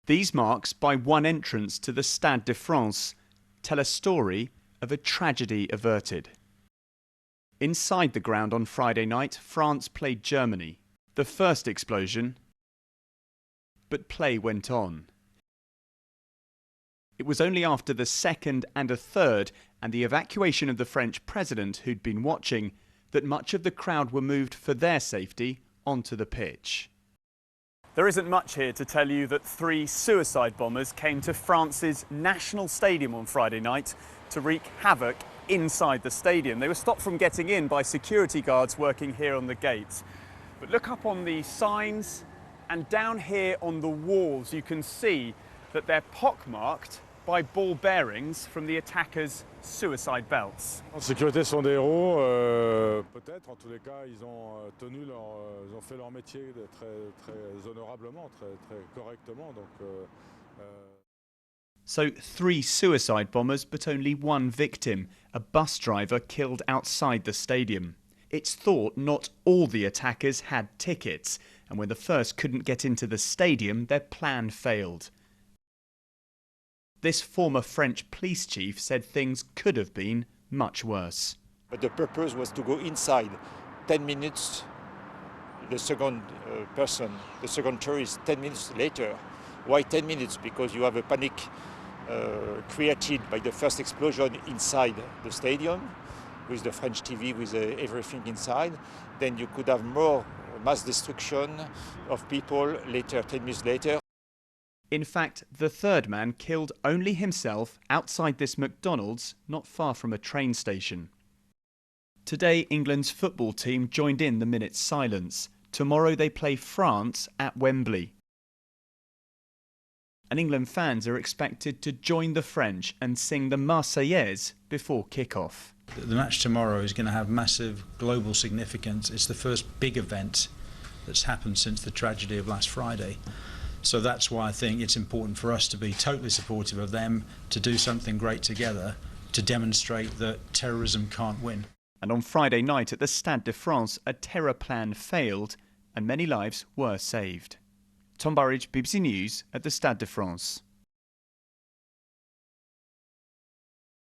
These marks by one entrance to the Stade de France tell a story of a tragedy averted. Inside the ground on Friday night, France played Germany. The first explosion, but play went on. It was only after the second and a third and the evacuation of the French president who'd been watching that much of the crowd were moved for their safety onto the pitch. There isn't much here to tell you that 3 suicide bombers came to France's national stadium on Friday night to wreak havoc inside the stadium. They were stopped from getting in by security guards working here on the gates. But look up on the signs and down here on the walls you can see that they're pockmarked by ball bearings from the attackers' suicide belts. En sécurité sont des héros, peut-être. En tous les cas, ils ont fait leur métier très honorablement, très correctement. So 3 suicide bombers, but only 1 victim, a bus driver killed outside the stadium. It's thought not all the attackers had tickets, and when the first couldn't get into the stadium, their plan failed. This former French police chief said things could have been much worse. But the purpose was to go inside. 10 minutes, the second the second tourist, 10 minutes later. Why 10 minutes? Because you have a panic created by the first explosion inside the stadium, with the French TV, with everything inside. Then you could have more mass destruction of people later, 10 minutes later. In fact, the third man killed only himself outside this McDonald's not far from a train station. Today, England's football team joined in the minute's silence. Tomorrow they play France at Wembley. And England fans are expected to join the French and sing the Marseillaise before kick-off. The match tomorrow is going to have massive global significance. It's the first big event that's happened since the tragedy of last Friday. So that's why I think it's important for us to be totally supportive of them, to do something great together, to demonstrate that terrorism can't win. And on Friday night at the Stade de France, a terror plan failed and many lives were saved. Tom Burridge, BBC News at the Stade de France.